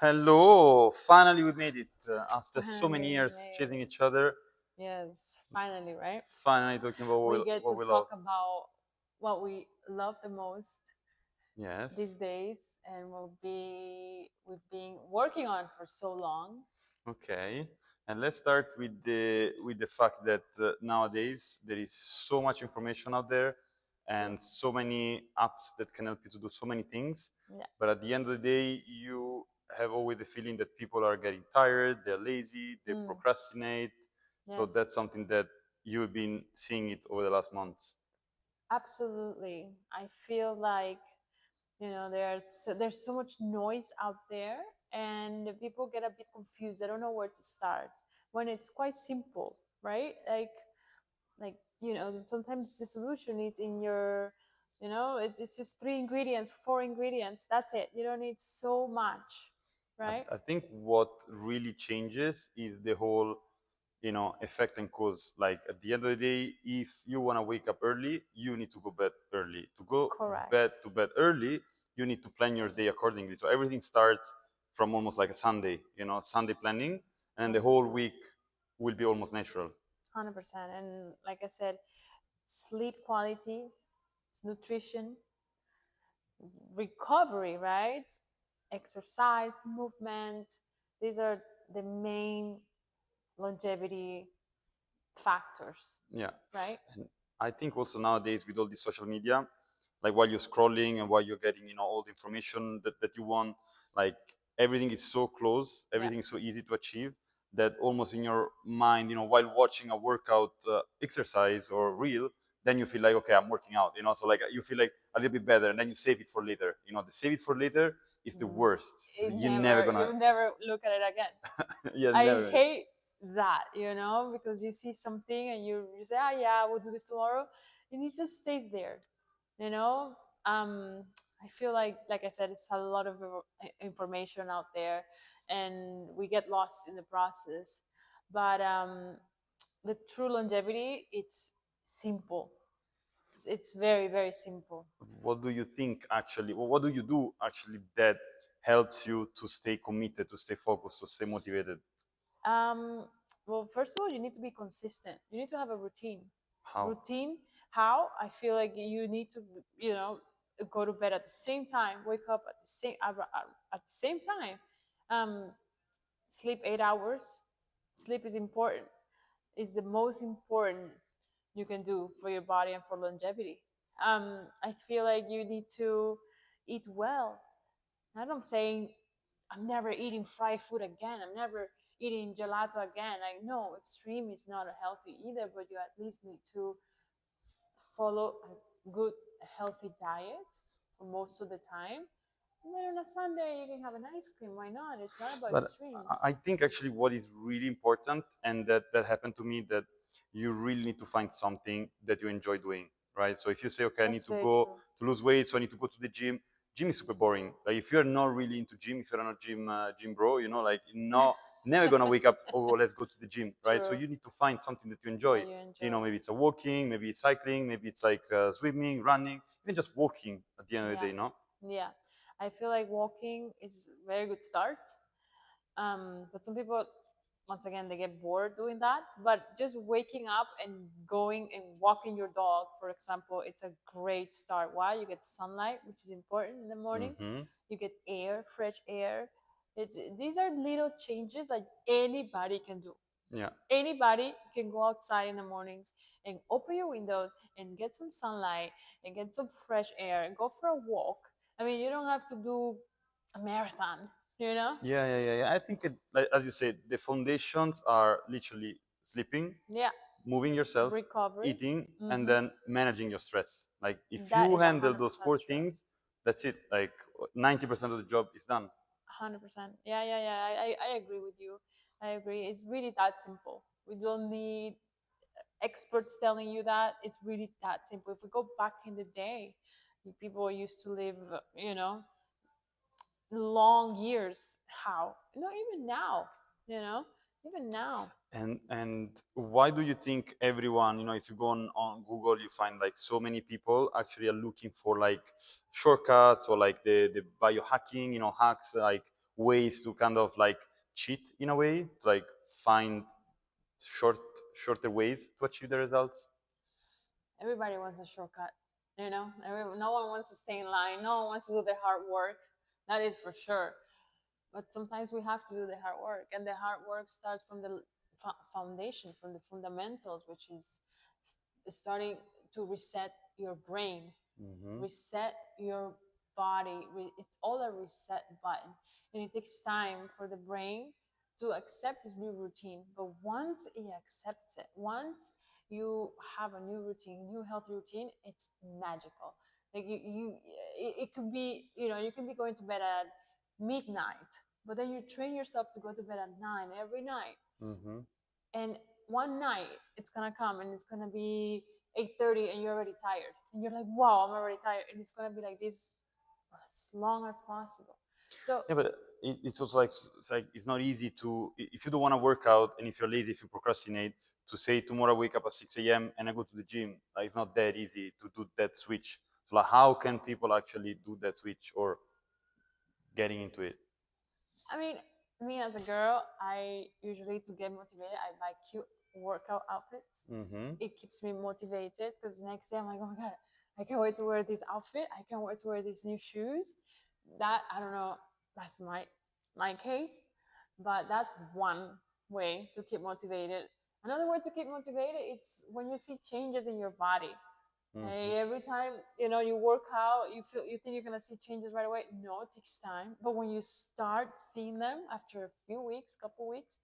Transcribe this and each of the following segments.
Hello! Finally, we made it after so many Finally, years made chasing it. each other. Yes, finally, right? Finally, talking about We get what to we love. talk about what we love the most Yes. these days and we've been working on for so long. Okay. And let's start with the fact that nowadays there is so much information out there True. and so many apps that can help you to do so many things. Yeah. But at the end of the day, you have always the feeling that people are getting tired, they're lazy, they Mm, procrastinate. So yes, that's something that you've been seeing it over the last months. absolutely. I feel like there's so much noise out there, and people get a bit confused. They don't know where to start when it's quite simple, right? Sometimes the solution is in your it's just three ingredients, four ingredients, that's it. You don't need so much, right? I think what really changes is the whole, effect and cause. Like at the end of the day, if you want to wake up early, you need to go bed early. To go Correct. to bed early, you need to plan your day accordingly. So everything starts from almost like a Sunday, Sunday planning, and the whole 100%. week will be almost natural. 100%. And like I said, sleep quality, nutrition, recovery, right? Exercise, movement, these are the main longevity factors, Yeah. right? And I think also nowadays with all this social media, like while you're scrolling and while you're getting, all the information that you want, like everything is so close, Yeah. everything is so easy to achieve that almost in your mind, while watching a workout exercise or reel, then you feel like, okay, I'm working out, so like you feel like a little bit better and then you save it for later. The save it for later is the Mm, worst. You're never gonna, you never look at it again. yeah, I never. hate that, because you see something and you say, "Ah, yeah, we'll do this tomorrow," and it just stays there. You know, I feel like I said, it's a lot of information out there, and we get lost in the process. But the true longevity, it's simple. It's very very simple. What do you think actually, or what do you do actually that helps you to stay committed, to stay focused, to stay motivated? Um, well, first of all, you need to be consistent. You need to have a routine. How? Routine. How? I feel like you need to, you know, go to bed at the same time, wake up at the same time. Um, Sleep 8 hours. Sleep is important. It's the most important you can do for your body and for longevity. I feel like you need to eat well. And I'm saying I'm never eating fried food again. I'm never eating gelato again. I know extreme is not healthy either, but you at least need to follow a good, healthy diet for most of the time. And then on a Sunday, you can have an ice cream. Why not? It's not about But extremes. I think actually what is really important, and that happened to me, that you really need to find something that you enjoy doing, right? So if you say, okay, I need That's to very go true. to lose weight, so I need to go to the gym. Gym is super boring. Like if you're not really into gym, if you're not gym bro, like no, never gonna wake up. Oh, let's go to the gym, right? So True. you need to find something that you enjoy. That you enjoy. Maybe it's a walking, maybe it's cycling, maybe it's like swimming, running, even just walking. At the end of the Yeah. day, no. Yeah. I feel like walking is a very good start. But some people, once again, they get bored doing that. But just waking up and going and walking your dog, for example, it's a great start. Why? You get sunlight, which is important in the morning. Mm-hmm. You get air, fresh air. These are little changes that anybody can do. Yeah. Anybody can go outside in the mornings and open your windows and get some sunlight and get some fresh air and go for a walk. I mean, you don't have to do a marathon, you know? Yeah. I think, like, as you said, the foundations are literally sleeping, Yeah, moving yourself, recovery. eating, and Hmm. then managing your stress. Like, if That you is a handle hundred those percent four true. things, that's it. Like, 90% of the job is done. 100%. Yeah. I agree with you. I agree. It's really that simple. We don't need experts telling you that. It's really that simple. If we go back in the day, people used to live, long years. How? No, even now, you know, even now. And why do you think everyone, if you go on Google, you find like so many people actually are looking for like shortcuts or like the biohacking, hacks, like ways to kind of like cheat in a way, to like find short shorter ways to achieve the results? Everybody wants a shortcut, you know. No one wants to stay in line. No one wants to do the hard work. That is for sure. But sometimes we have to do the hard work, and the hard work starts from the foundation, from the fundamentals, which is starting to reset your brain, Mm-hmm. reset your body. It's all a reset button, and it takes time for the brain to accept this new routine. But once it accepts it, once you have a new routine, new healthy routine, it's magical. Like it could be, you know, you can be going to bed at midnight, but then you train yourself to go to bed at 9 every night. Mm-hmm. And one night it's gonna come and it's gonna be 8:30 and you're already tired. And you're like, wow, I'm already tired. And it's gonna be like this as long as possible. So Yeah, but it's also like it's not easy to, if you don't want to work out and if you're lazy, if you procrastinate, to say tomorrow I wake up at 6 a.m. and I go to the gym. Like, it's not that easy to do that switch. So like, how can people actually do that switch or getting into it? I mean, me as a girl, I usually to get motivated, I buy cute workout outfits. Mm-hmm. It keeps me motivated because the next day I'm like, oh my god, I can't wait to wear this outfit. I can't wait to wear these new shoes. That I don't know. That's my case, but that's one way to keep motivated. Another way to keep motivated, it's when you see changes in your body. Mm-hmm. Hey, every time you know you work out, you think you're gonna see changes right away. No, it takes time. But when you start seeing them after a few weeks, couple weeks,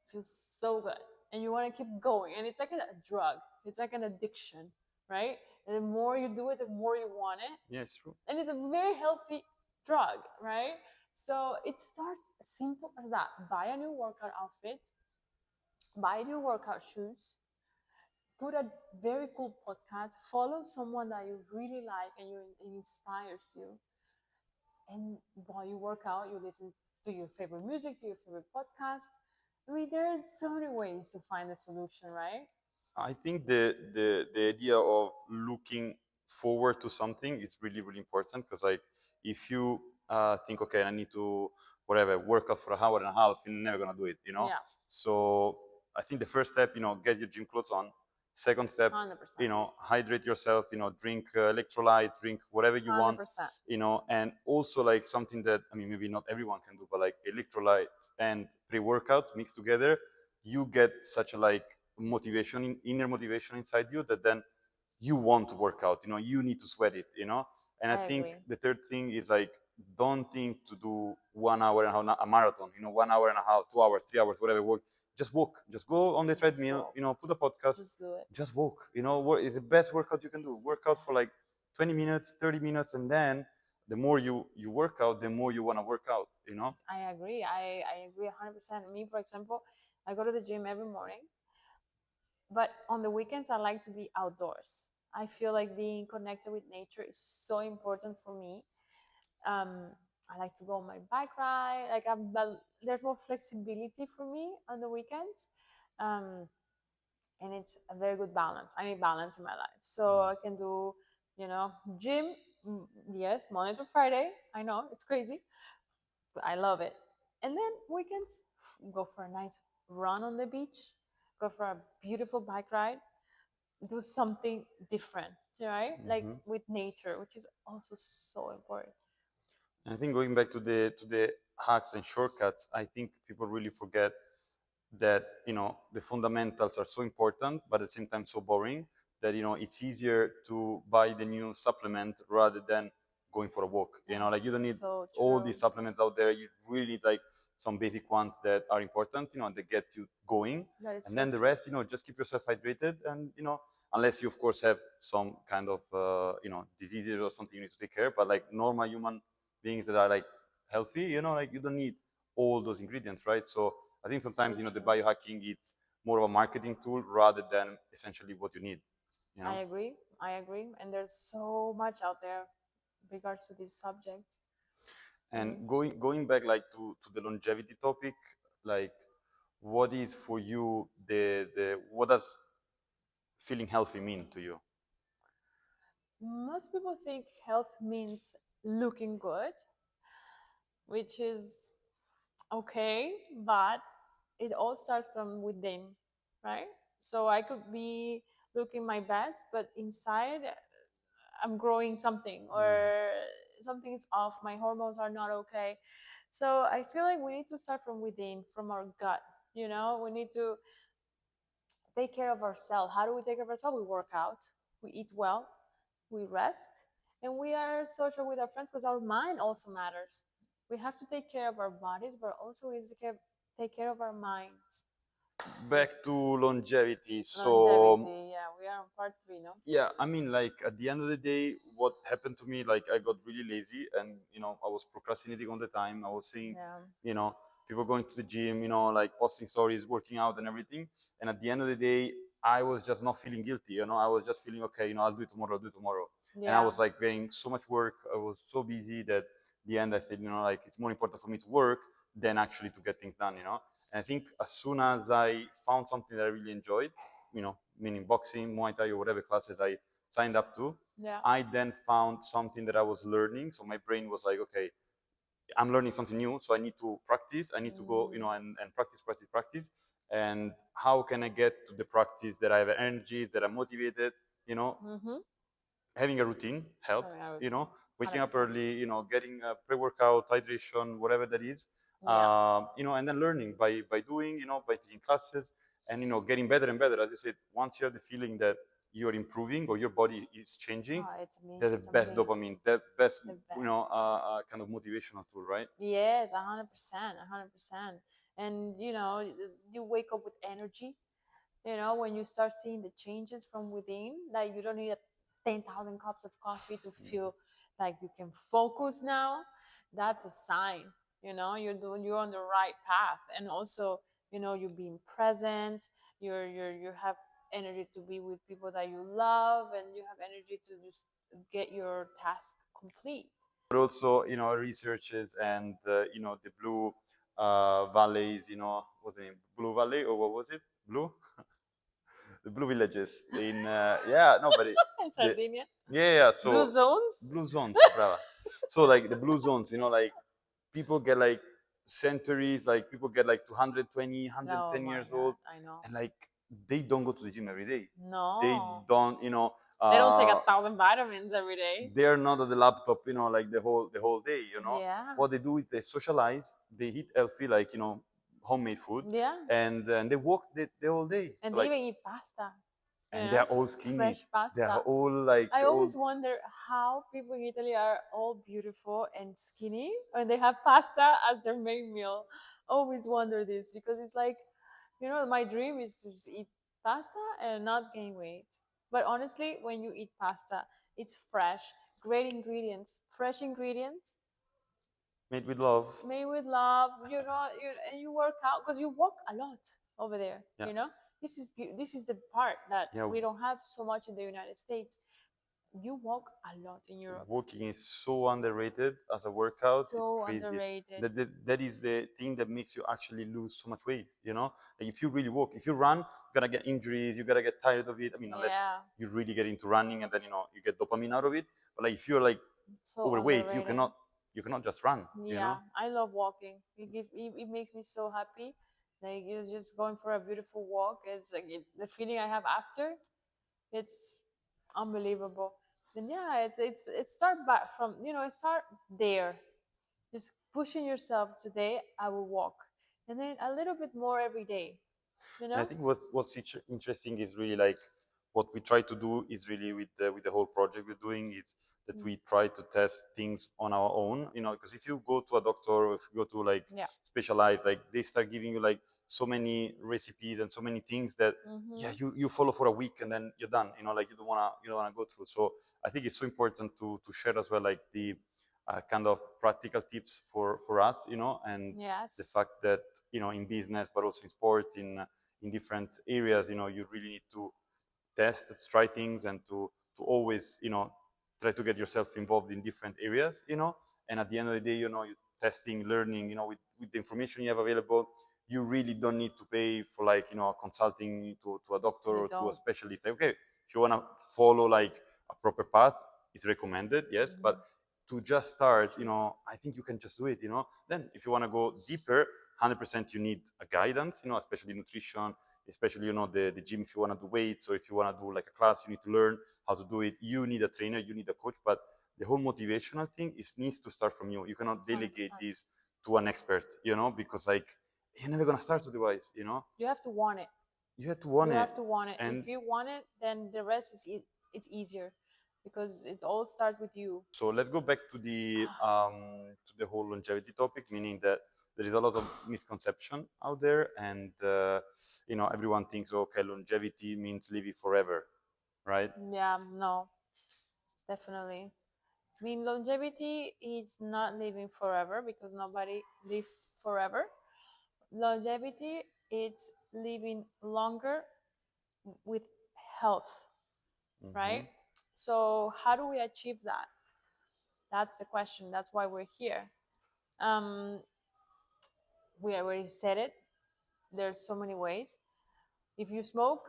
it feels so good, and you want to keep going. And it's like a drug. It's like an addiction, right? And the more you do it, the more you want it, Yeah, it's true. and it's a very healthy drug, right? So it starts as simple as that: buy a new workout outfit, buy new workout shoes, put a very cool podcast, follow someone that you really like and it inspires you. And while you work out, you listen to your favorite music, to your favorite podcast. I mean, there's so many ways to find a solution, right? I think the idea of looking forward to something is really really important, because like if you think, okay, I need to whatever work out for an hour and a half, you're never gonna do it, you know. Yeah, So I think the first step, get your gym clothes on. Second step, 100%. hydrate yourself, drink electrolytes, drink whatever you want, 100%. and also like something that, I mean, maybe not everyone can do, but like electrolyte and pre-workout mixed together, you get such a like motivation, inner motivation inside you, that then you want to work out. You need to sweat it. And I I think agree. the third thing is like, don't think to do 1 hour and a half a marathon. 1 hour and a half, 2 hours, 3 hours, whatever work. Just walk. Just go on the Just treadmill. walk. Put a podcast. Just do it. Just walk. What is the best workout you can do? Work out for like 20 minutes, 30 minutes, and then the more you work out, the more you want to work out. I agree. I agree 100%. Me, for example, I go to the gym every morning, but on the weekends, I like to be outdoors. I feel like being connected with nature is so important for me. Um, I like to go on my bike ride. There's more flexibility for me on the weekends. Um, and it's a very good balance. I need balance in my life. So I can do, you know, gym, yes, Monday to Friday. I know it's crazy, but I love it. And then weekends, go for a nice run on the beach, go for a beautiful bike ride, do something different, right? Like Mm-hmm. with nature, which is also so important. And I think going back to the hacks and shortcuts, I think people really forget that the fundamentals are so important, but at the same time so boring, that it's easier to buy the new supplement rather than going for a walk. That Like, you don't need is so all true. these supplements out there. You really need like some basic ones that are important, and that get you going. That is And so then the true. rest, just keep yourself hydrated, and unless you of course have some kind of diseases or something you need to take care. But like normal human beings that are like healthy, like, you don't need all those ingredients, right? So I think sometimes So the true. biohacking, it's more of a marketing tool rather than essentially what you need. You I know. agree. I agree. And there's so much out there regards to this subject. And Hmm. going back like to the longevity topic, like, what is for you the what does feeling healthy mean to you? Most people think health means looking good, which is Okay, but it all starts from within, right? So I could be looking my best, but inside I'm growing something, or something's off, my hormones are not okay. So I feel like we need to start from within, from our gut. We need to take care of ourselves. How do we take care of ourselves? We work out, we eat well, we rest, and we are social with our friends, because our mind also matters. We have to take care of our bodies, but also we need to take care of our minds. Back to longevity. So Longevity, yeah, we are on part three, no? yeah, I mean, like at the end of the day, what happened to me, like I got really lazy, and I was procrastinating all the time. I was seeing, Yeah, you know people going to the gym, like posting stories, working out and everything. And at the end of the day, I was just not feeling guilty. I was just feeling okay. I'll do it tomorrow. I'll do it tomorrow. And I yeah, was like getting so much work. I was so busy that the end I said, like it's more important for me to work than actually to get things done. And I think as soon as I found something that I really enjoyed, meaning boxing, Muay Thai, or whatever classes I signed up to, yeah. I then found something that I was learning. So my brain was like, okay, I'm learning something new, so I need to practice. I need to go, and practice, practice, practice. And how can I get to the practice that I have energy, that I'm motivated, you know, Mm-hmm. having a routine help, Having a you routine. know, waking up 100%. early, getting a pre-workout, hydration, whatever that is, Yeah. and then learning by doing, by taking classes, and getting better and better. As you said, once you have the feeling that you're improving or your body is changing, Oh, that's the it's best amazing. dopamine, that best, It's the best. kind of motivational tool, right? Yes, 100%, 100%. And you wake up with energy. When you start seeing the changes from within, like you don't need a 10,000 cups of coffee to feel like you can focus now. That's a sign. You're on the right path. And also, you're being present. You have energy to be with people that you love, and you have energy to just get your task complete. But also, researches and the blue valleys, what's the name, Blue Valley, or what was it, blue the blue villages in yeah, no, but In the Sardinia, yeah, yeah, blue so zones. blue zones, brava. So like the blue zones, like people get like centuries, like people get like 220, Oh 110 my years god, old, I know. and like they don't go to the gym every day. They No, don't, they don't take a uh, thousand vitamins every day. they're not at the laptop, like the whole day. Yeah, What they do is they socialize, they eat healthy, like homemade food, yeah, and they walk the whole day. and So they like, even eat pasta. You and know, they're all skinny. fresh They're pasta. all like I all always wonder how people in Italy are all beautiful and skinny and they have pasta as their main meal. Always wonder this because it's like, my dream is to just eat pasta and not gain weight. But honestly, when you eat pasta, it's fresh, great ingredients, fresh ingredients, made with love. made with love. And you work out because you walk a lot over there. Yeah, This is the part that yeah. we don't have so much in the United States. You walk a lot in Europe. Walking is so underrated as a workout. It's So crazy. underrated. That is the thing that makes you actually lose so much weight. Like if you really walk, if you run, you're gonna get injuries. You're gonna get tired of it. I mean, unless Yeah, you really get into running and then you get dopamine out of it. But like if you're like so overweight, you underrated. cannot you cannot just run. Yeah, I love walking. It makes me so happy. Like it's just going for a beautiful walk. It's like the feeling I have after. It's unbelievable. Then yeah, it start back from it start there. Just pushing yourself. Today I will walk, and then a little bit more every day. You And I know? think what's interesting is really like what we try to do is really with the whole project we're doing is that Mm. we try to test things on our own. Because if you go to a doctor or if you go to like Yeah. specialized, like they start giving you like so many recipes and so many things that yeah, Mhm. you follow for a week and then you're done. Like you don't wanna go through. So I think it's so important to share as well like the kind of practical tips for us, and the Yes. fact that in business but also in sport, in different areas, you really need to test, try things, and to always, try to get yourself involved in different areas, and at the end of the day, you testing, learning, with the information you have available, you really don't need to pay for like, consulting to a doctor You or to a don't. specialist. Okay, if you want to follow like a proper path, it's recommended, yes, but Mhm. to just start, I think you can just do it. Then if you want to go deeper, 100% you need a guidance, especially nutrition, especially the gym if you want to do weights, or if you want to do like a class, you need to learn how to do it. You need a trainer, you need a coach, but the whole motivational thing is needs to start from you. You cannot delegate 100%. this to an expert, because like you're never gonna start otherwise. You have to want it. You have to want You it, have to want it. and If you want it, then the rest is it's easier, because it all starts with you. so let's go back to the whole longevity topic, meaning that there is a lot of misconception out there, and everyone thinks, okay, longevity means living forever, right? Yeah, no, definitely. I mean, longevity is not living forever, because nobody lives forever. Longevity is living longer with health, Mm-hmm. right? So, how do we achieve that? That's the question. That's why we're here. Um, we already said it. There's so many ways. If you smoke,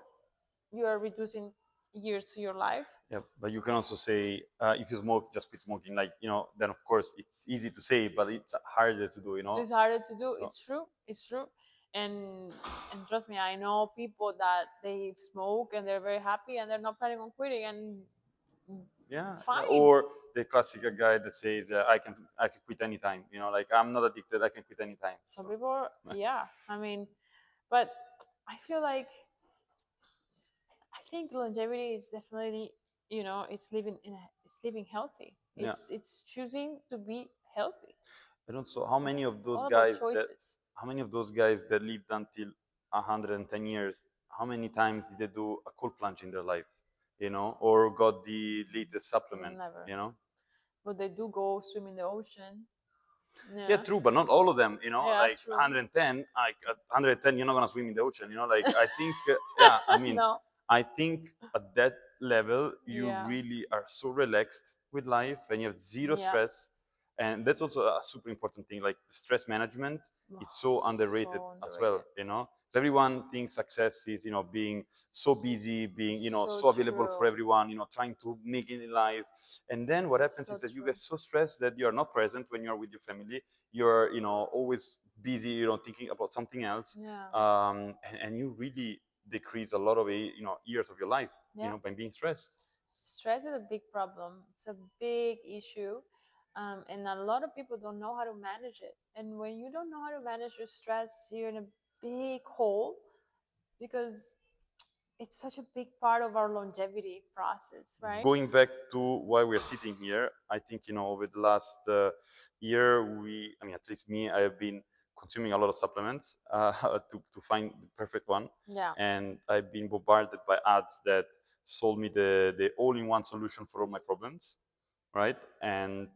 you are reducing years to your life. Yeah, but you can also say if you smoke, just quit smoking. Like then of course it's easy to say, but it's harder to do. It's harder to do. So It's true. It's true. And and trust me, I know people that they smoke and they're very happy and they're not planning on quitting, and yeah, fine. or the classic guy that says I can quit anytime. Like I'm not addicted, I can quit anytime. Some So people, yeah. I mean, but I feel like I think longevity is definitely, it's living healthy. yeah. It's choosing to be healthy. And also, how many It's of those all about guys that choices. how many of those guys that lived until 110 years, how many times did they do a cold plunge in their life, or got the latest supplement, Never. you know? But they do go swim in the ocean. Yeah, Yeah. true, but not all of them. Yeah, Like true. 110, like at 110, you're not gonna swim in the ocean. Like I think, yeah, I mean, No. I think at that level, you Yeah. really are so relaxed with life, and you have zero Yeah. stress, and that's also a super important thing. Like stress management Oh, is so underrated so as well. underrated. So everyone thinks success is being so busy, being So so available for true. everyone, trying to make it in life, and then what happens So is that you true. get so stressed that you are not present when you're with your family. You're always busy, thinking about something else, Yeah. and you really decrease a lot of years of your life, Yeah. by being stressed. Stress is a big problem. It's a big issue. And a lot of people don't know how to manage it. And when you don't know how to manage your stress, you're in a big hole, because it's such a big part of our longevity process, right? Going back to why we're sitting here, I think over the last year, I mean, at least me, I have been consuming a lot of supplements to find the perfect one, Yeah. and I've been bombarded by ads that sold me the all-in-one solution for all my problems, right? And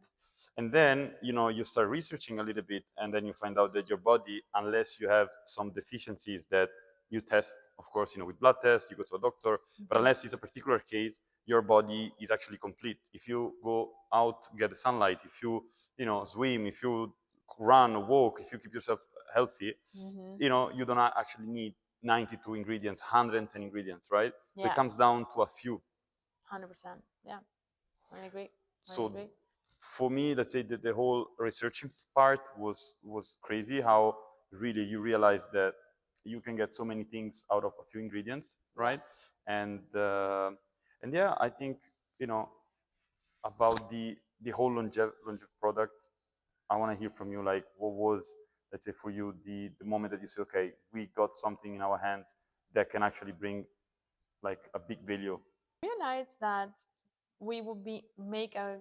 then you start researching a little bit, and then you find out that your body, unless you have some deficiencies that you test, of course, with blood tests, you go to a doctor, but unless it's a particular case, your body is actually complete. If you go out, get the sunlight, if you swim, if you run or walk, if you keep yourself healthy, Mm-hmm. you don't actually need 92 ingredients, 110 ingredients, right? So it Yes. comes down to a few. 100%. Yeah. I agree. I So agree. for me, let's say that the whole researching part was crazy. How really you realize that you can get so many things out of a few ingredients, Yeah. right? And uh, and yeah, I think about the whole longev product. I want to hear from you. Like, what was, let's say, for you the moment that you say, okay, we got something in our hands that can actually bring like a big value. Realize that we will be make a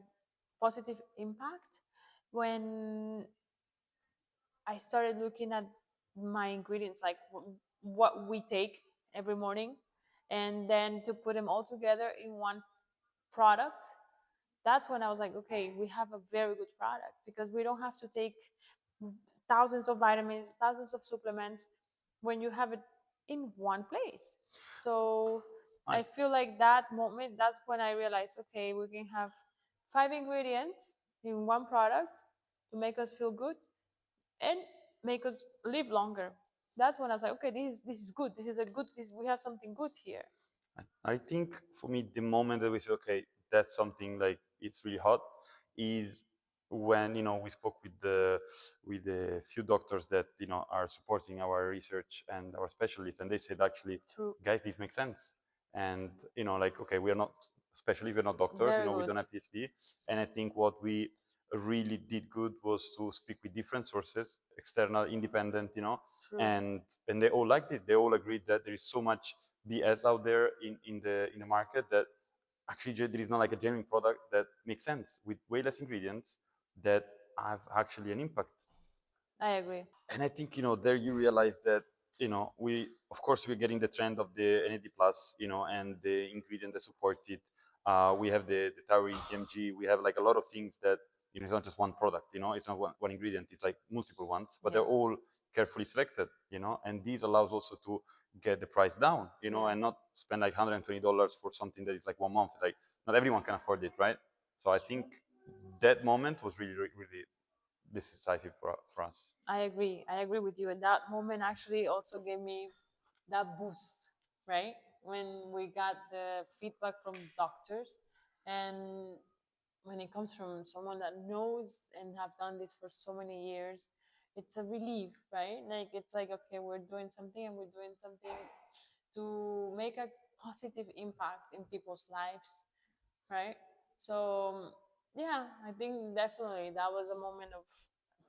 positive impact when I started looking at my ingredients, like what we take every morning, and then to put them all together in one product. That's when I was like, okay, we have a very good product, because we don't have to take thousands of vitamins, thousands of supplements when you have it in one place. So I I feel like that moment, that's when I realized, okay, we can have 5 ingredients in one product to make us feel good and make us live longer. That's when I was like, okay, this is good. This is a good. We have something good here. I think for me, the moment that we say, okay, that's something like it's really hot, is when we spoke with the few doctors that are supporting our research and our specialists, and they said actually, True. guys, this makes sense. And like, okay, we are not specialists, we're not doctors, Very we good. don't have PhD. And I think what we really did good was to speak with different sources, external, independent, True. and they all liked it. They all agreed that there is so much BS out there in the market that actually there is not like a genuine product that makes sense with way less ingredients that have actually an impact. I agree. And I think there you realize that we of course we're getting the trend of the NAD plus, and the ingredient that support it. We have the taurine, TMG. We have like a lot of things that it's not just one product. It's not one ingredient. It's like multiple ones, but they're Yes. all carefully selected. And this allows also to get the price down. Yeah. And not spend like $120 for something that is like 1 month. It's like not everyone can afford it, right? So I think that moment was really, really decisive for us. I agree. I agree with you. And that moment actually also gave me that boost, right? When we got the feedback from doctors, and when it comes from someone that knows and have done this for so many years, it's a relief, right? Like it's like, okay, we're doing something and we're doing something to make a positive impact in people's lives, right? So yeah, I think definitely that was a moment of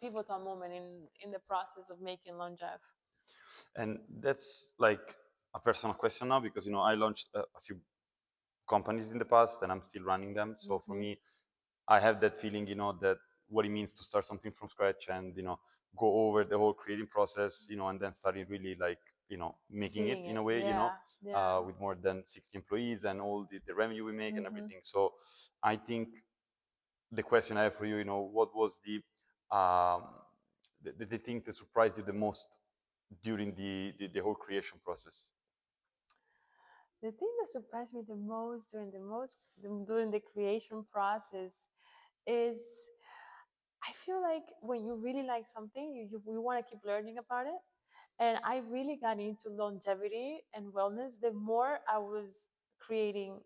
pivotal moment in the process of making Longev. And that's like a personal question now because I launched a few companies in the past and I'm still running them. So for Mm-hmm. me, I have that feeling, that what it means to start something from scratch and go over the whole creating process, and then starting really like making it Feeling in it, a way, yeah, yeah. with more than 60 employees and all the revenue we make and Mm-hmm. everything. So I think the question I have for you, what was um, the thing that surprised you the most during the whole creation process? The thing that surprised me the most during the creation process is I feel like when you really like something, you want to keep learning about it. And I really got into longevity and wellness the more I was creating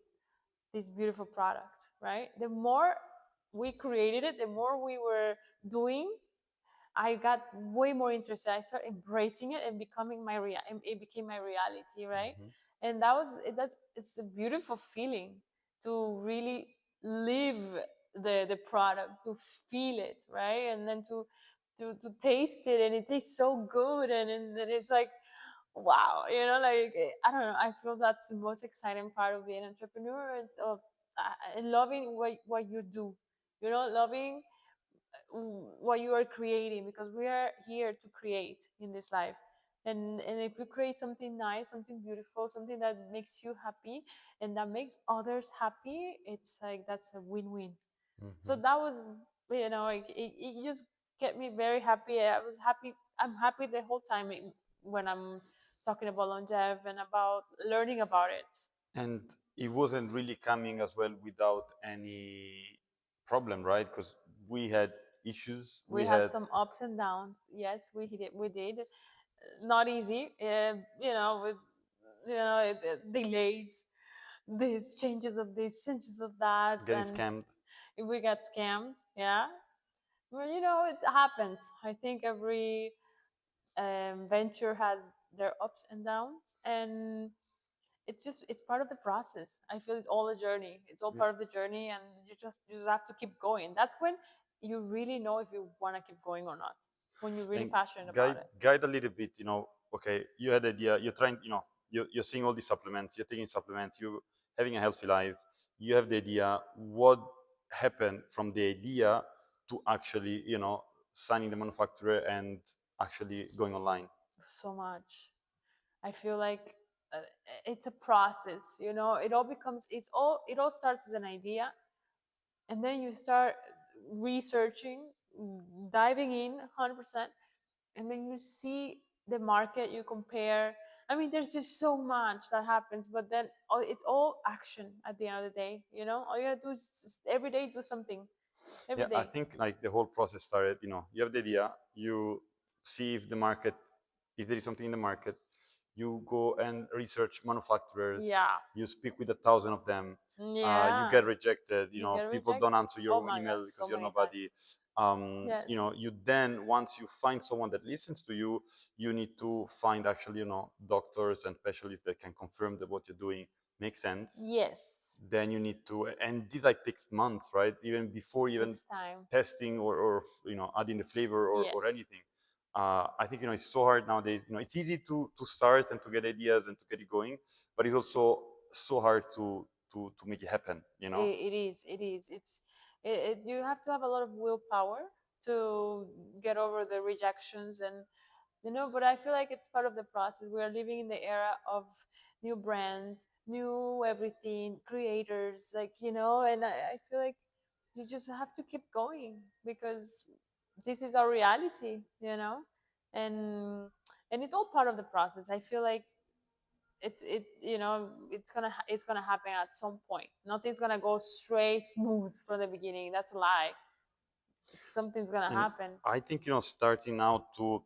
this beautiful product, right? The more we created it, the more we were doing, I got way more interested. I started embracing it and becoming it became my reality, right? Mhm. And that's it's a beautiful feeling to really live the product, to feel it, right? And then to taste it, and it tastes so good, and then it's like wow, like I don't know. I feel that's the most exciting part of being an entrepreneur, and of loving what you do, loving what you are creating, because we are here to create in this life. And if you create something nice, something beautiful, something that makes you happy and that makes others happy, it's like that's a win-win. So Mhm. that was, like it just get me very happy. I was happy. I'm happy the whole time when I'm talking about longev and about learning about it. And it wasn't really coming as well without any problem, right? Because we had issues. We We had had some ups and downs. Yes, we did. Not easy, with delays, these changes of this, changes of that, getting and scammed. we got scammed. Yeah, well, it happens. I think every venture has their ups and downs, and it's part of the process. I feel it's all a journey. It's all Yeah. part of the journey, and you just have to keep going. That's when you really know if you want to keep going or not. When you're really And passionate about guide it. guide a little bit. Okay, you had idea. You're trying. You're seeing all these supplements. You're taking supplements. You're having a healthy life. You have the idea. What happened from the idea to actually signing the manufacturer and actually going online? So much. I feel like uh, it's a process. It all starts as an idea, and then you start researching, diving in 100%, and then you see the market, you compare. I mean, there's just so much that happens, but then it's all action at the end of the day. All you gotta do is just every day do something every Yeah, I day. think like the whole process started. You have the idea. You see if there is something in the market. You go and research manufacturers. Yeah, You speak with 1,000 of them. You yeah. get rejected. You get People don't rejected. answer Oh your my god, email because so you're many nobody. times. Yes. you then, once you find someone that listens to you, you need to find actually, doctors and specialists that can confirm that what you're doing makes sense. Yes. Then you need to, and this like takes months, right? Even before even Takes time. testing or adding the flavor Yes. or anything. I think it's so hard nowadays. It's easy to start and to get ideas and to get it going, but it's also so hard to make it happen. It is. It is. You have to have a lot of willpower to get over the rejections and but I feel like it's part of the process. We are living in the era of new brands, new everything, creators, like, and I feel like you just have to keep going because this is our reality. And and it's all part of the process. I feel like it's gonna happen at some point. Nothing's gonna go straight smooth from the beginning. That's a lie. Something's gonna And happen. I think starting now to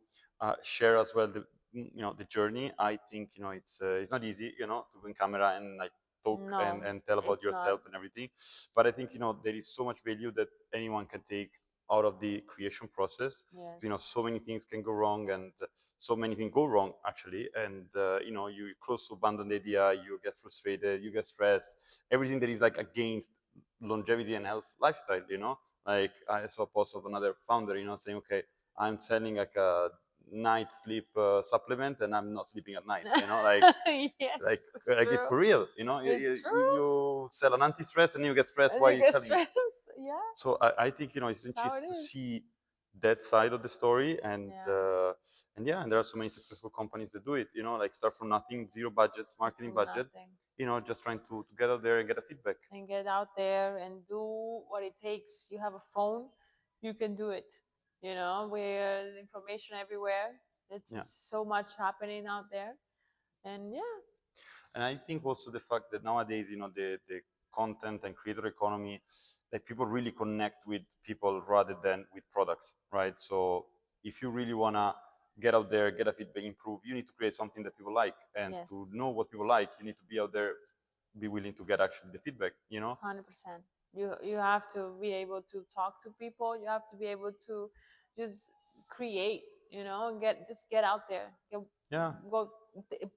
share as well the journey. I think it's not easy to go in camera and like talk No, and tell about it's not. yourself and everything. But I think there is so much value that anyone can take out of the creation process. Yes. So many things can go wrong and so many things go wrong actually, and you close to abandon the idea, you get frustrated, you get stressed, everything that is like against longevity and health lifestyle. Like I saw a post of another founder, saying, "Okay, I'm selling like a night sleep supplement, and I'm not sleeping at night." Yes, Like it's like it's true. for real. It's You sell an anti-stress, and you get stressed. true. Why And are you you get selling it? stressed. Yeah, So I think it's that's how it interesting to is. see that side of the story, Yeah, and yeah, and there are so many successful companies that do it. Like start from nothing, zero budget, start marketing from budget. nothing Just trying to get out there and get a feedback. and get out there and do what it takes. You have a phone, you can do it. With information everywhere. It's Yeah. so much happening out there, and yeah, And I think also the fact that nowadays, the content and creator economy, like people really connect with people rather than with products, right? So if you really wanna get out there, get a feedback, improve, you need to create something that people like. And yes. to know what people like, you need to be out there, be willing to get actually the feedback. 100%. You have to be able to talk to people. You have to be able to just create, and get out there. Yeah. Go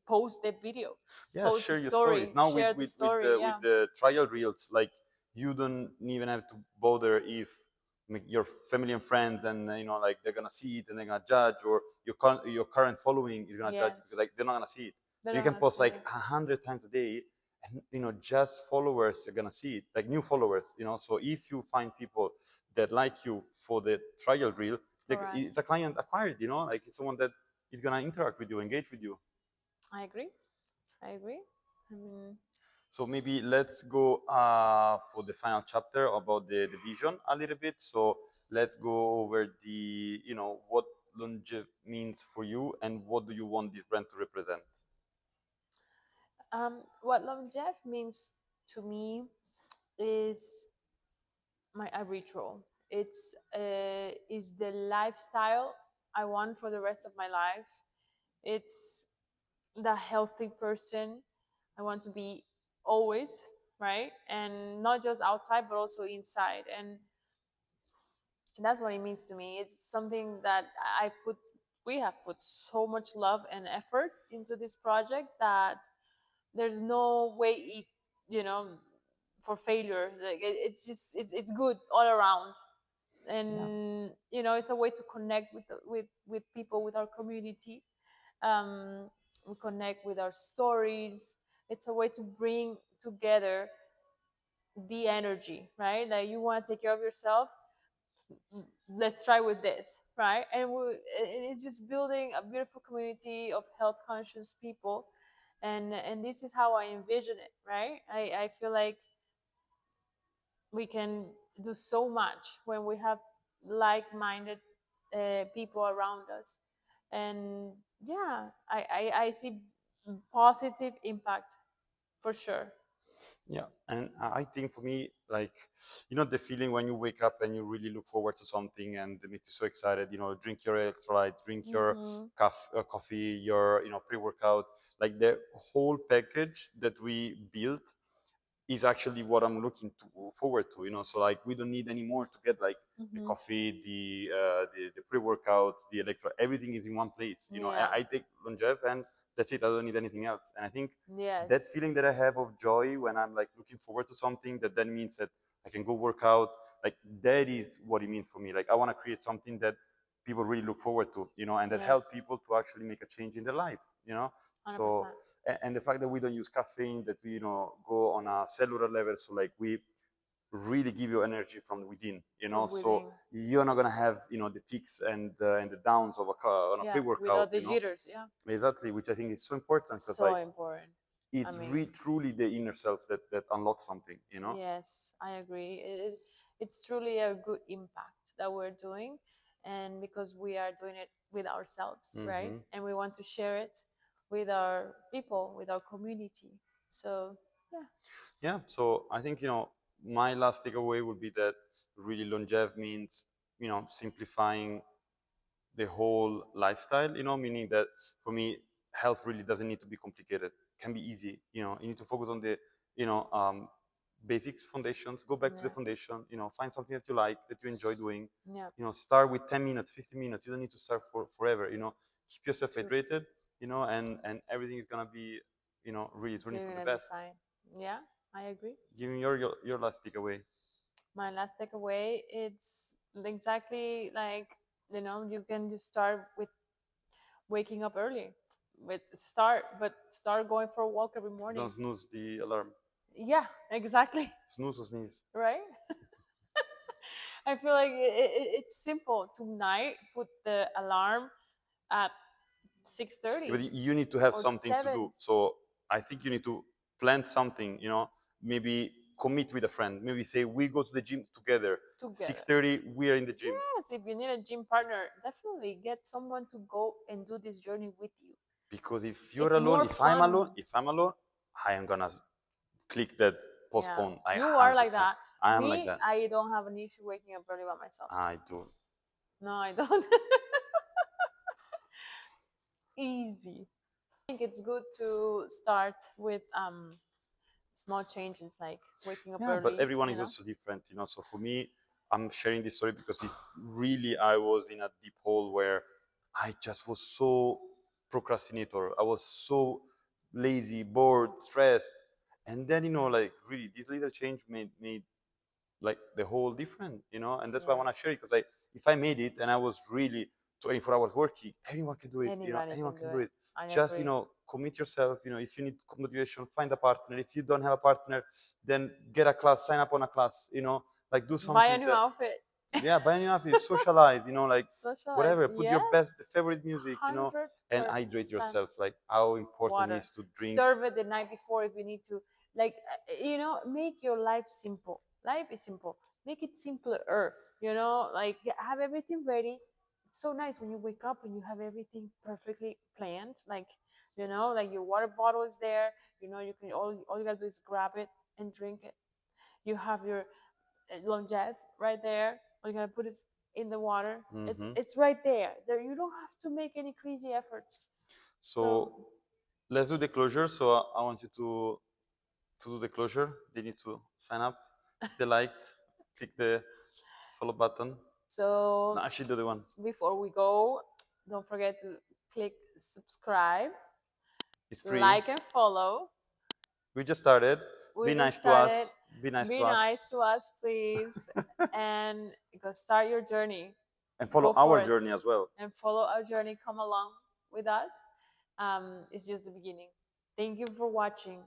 post the video, Yeah, post the share your stories. story, Now with share the with with story. the with Yeah. the trial reels, like you don't even have to bother if your family and friends and like they're gonna see it and they're gonna judge, or your current following is gonna judge Yes. because like they're not gonna see it. They're You not can gonna post see like it. 100 times a day, and just followers are gonna see it, like new followers. So if you find people that like you for the trial reel, Correct. it's a client acquired. Like it's someone that is gonna interact with you, engage with you. I agree. I agree. I mean, So maybe let's go for the final chapter about the vision a little bit. So let's go over what Longev means for you and what do you want this brand to represent? what longevity means to me is a ritual. Is the lifestyle I want for the rest of my life. It's the healthy person I want to be always, right? And not just outside but also inside. And that's what it means to me. It's something that we have put so much love and effort into this project that there's no way you know for failure. Like it's just it's good all around. Yeah. And it's a way to connect with people, with our community. We connect with our stories. It's a way to bring together the energy, right? Like you want to take care of yourself, let's try with this, right? And it's just building a beautiful community of health conscious people. And this is how I envision it, right? I feel like we can do so much when we have like-minded people around us. And yeah, I see positive impact for sure. Yeah, and I think for me, like, the feeling when you wake up and you really look forward to something and it makes you so excited. Drink your electrolytes, drink your Mm-hmm. coffee, your pre-workout, like the whole package that we built. is actually what I'm looking to forward to, so like we don't need anymore to get like the Hmm. coffee, the pre-workout, the electro, everything is in one place. Yeah. I take Longev and that's it. I don't need anything else. And I think Yes. that feeling that I have of joy when I'm like looking forward to something, that then means that I can go work out. Like that is what it means for me. Like I want to create something that people really look forward to, and that Yes. help people to actually make a change in their life. So 100%. and the fact that we don't use caffeine, that we go on a cellular level, so like we really give you energy from within, From so within. you're not gonna have the peaks and the downs of on a Yeah. pre-workout, Without the jitters. Yeah. exactly, which I think is so important because So like important. I it's mean, truly the inner self that unlocks something. yes, I agree. It's truly a good impact that we're doing, and because we are doing it with ourselves, right? Hmm. And we want to share it with our people, with our community. So, yeah. Yeah, so I think my last takeaway would be that really longevity means simplifying the whole lifestyle, meaning that for me, health really doesn't need to be complicated. It can be easy. You need to focus on the, you know, um, basics, foundations, go back to the Yeah. foundation, find something that you like, that you enjoy doing, Yeah. start with 10 minutes, 15 minutes. You don't need to start for forever, keep yourself True. hydrated, and everything is going to be, really turning You're for the gonna be best. fine. Yeah, I agree. Give me your last takeaway. My last takeaway, it's exactly like, you can just start with waking up early. But start going for a walk every morning. Don't snooze the alarm. Yeah, exactly. Snooze or sneeze. Right. I feel like it's simple. Tonight, put the alarm at Yeah, 6:30 but you need to have or something to 7. do. So I think you need to plan something, maybe commit with a friend. Maybe say we go to the gym together. Together. 6:30, we are in the gym. Yes, if you need a gym partner, definitely get someone to go and do this journey with you. Because if you're It's alone, more fun. if I'm alone, I am gonna click that Yeah, postpone. I you are like 100%. that. I am like Me, that. I don't have an issue waking up early by myself. I do. No, I don't. Easy. I think it's good to start with small changes like waking up Yeah, but early, everyone is also different. So for me, I'm sharing this story because it really, I was in a deep hole where I just was so procrastinator. I was so lazy, bored, stressed. And then, like really this little change made like the whole different. And that's why I Yeah. want to share it because if I made it and I was really 24 hours working, anyone can do it. Anybody Anyone can do can do it. it. I Just agree. commit yourself. If you need motivation, find a partner. If you don't have a partner, then get a class, sign up on a class. Like do Buy a something new that, outfit. yeah, buy a new outfit, socialize. Like Socialize. whatever. Put your Yes. best favorite music. Hundred And hydrate percent. yourself. Like how important it Water. is to drink. Serve it the night before if you need to. Like, make your life simple. Life is simple. Make it simpler. Like have everything ready. It's so nice when you wake up and you have everything perfectly planned. Like your water bottle is there. You can all you gotta do is grab it and drink it. You have your longevity right there. All you gotta put is in the water. It's Hmm. it's right there. There you don't have to make any crazy efforts. So So let's do the closure. So I want you to do the closure. They need to sign up, click the like, click the follow button. so No, actually do the one. before we go, don't forget to click subscribe, It's free. like and follow. We just started. We Be nice just to us. started. Be nice to Be us. nice to us, please, and go start your journey. And follow Go our for it journey as well. and follow our journey. Come along with us. It's just the beginning. Thank you for watching.